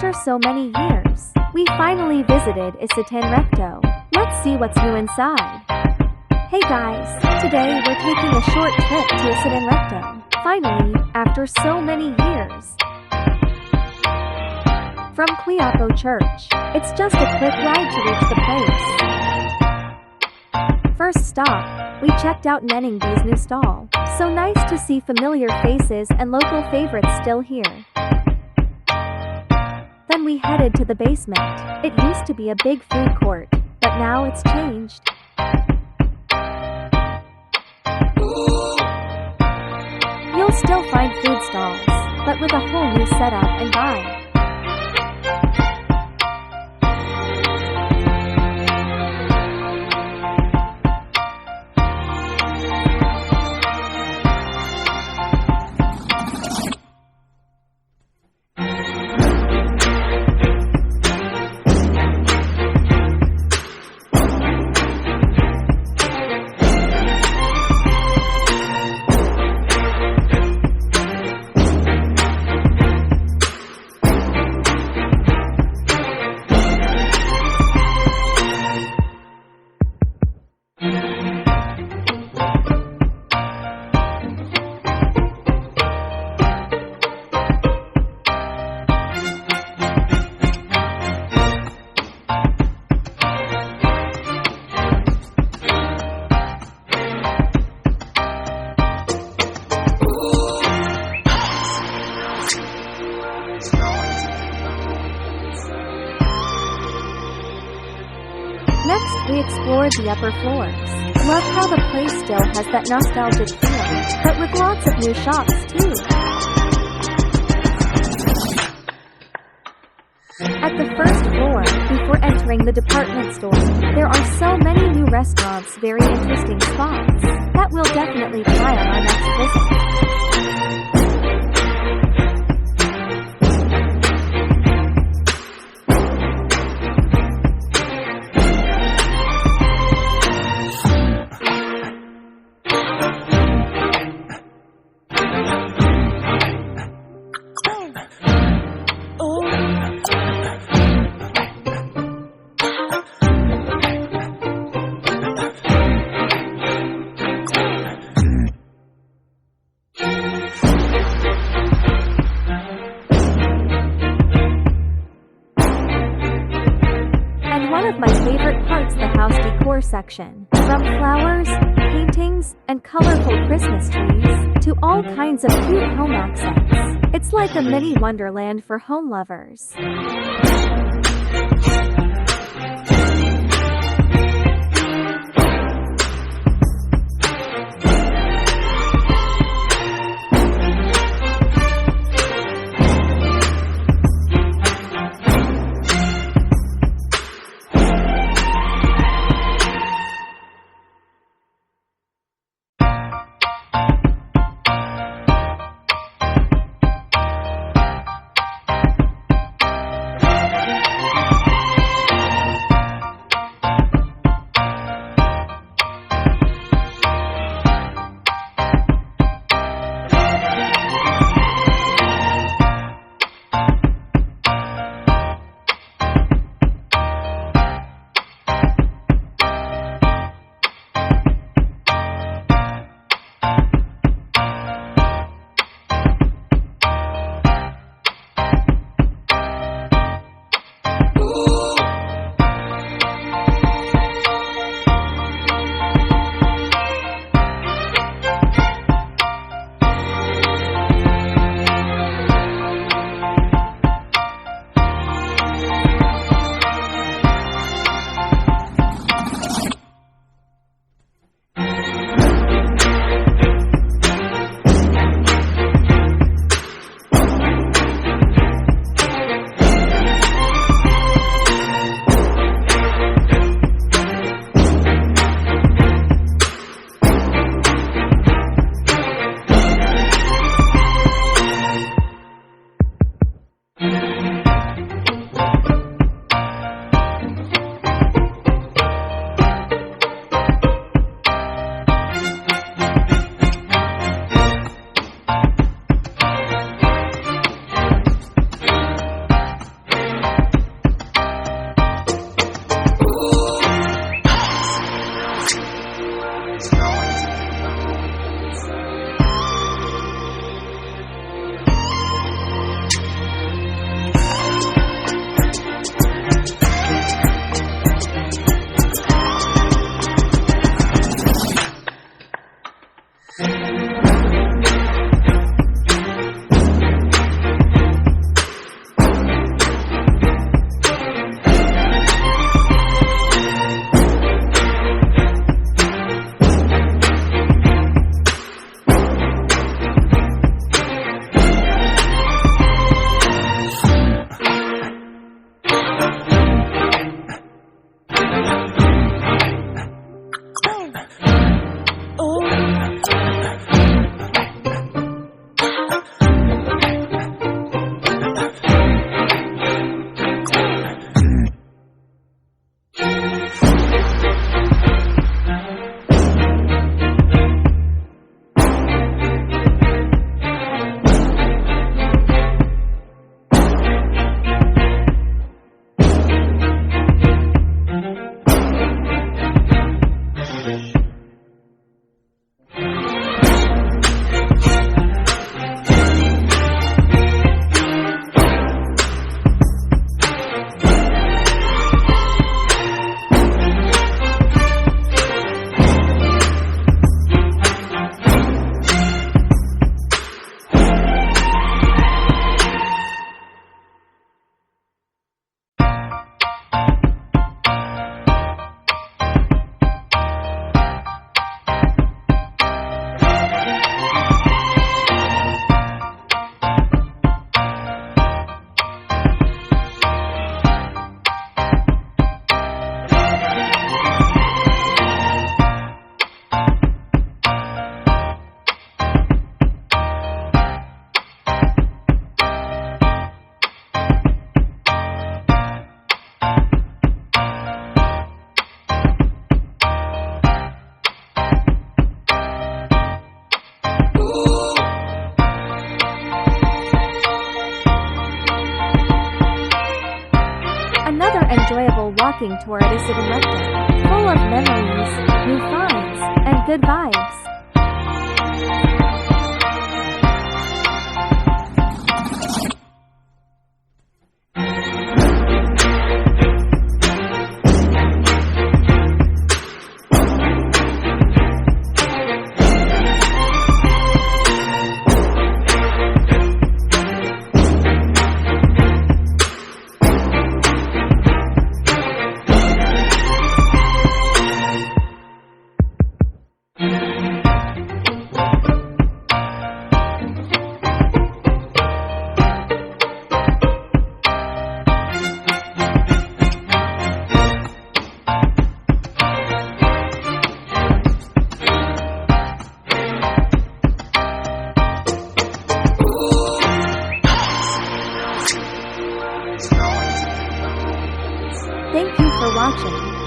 After so many years, we finally visited Isetann Recto. Let's see what's new inside. Hey guys, today we're taking a short trip to Visited Recto. Finally, after so many years. From Quiapo Church, it's just a quick ride to reach the place. First stop, we checked out Nening's new stall. So nice to see familiar faces and local favorites still here. Then we headed to the basement. It used to be a big food court, but now it's changed. You'll still find food stalls, but with a whole new setup and vibe. Next, we explored the upper floors. Love how the place still has that nostalgic feel, but with lots of new shops too. At the first floor, before entering the department store, there are so many new restaurants, very interesting spots, that we'll definitely try on our next visit. One of my favorite parts, the house decor section. From flowers, paintings, and colorful Christmas trees, to all kinds of cute home accents. It's like a mini wonderland for home lovers. Another enjoyable walking tour at Isetann Recto, full of memories, new finds, and good vibes. Thank you for watching.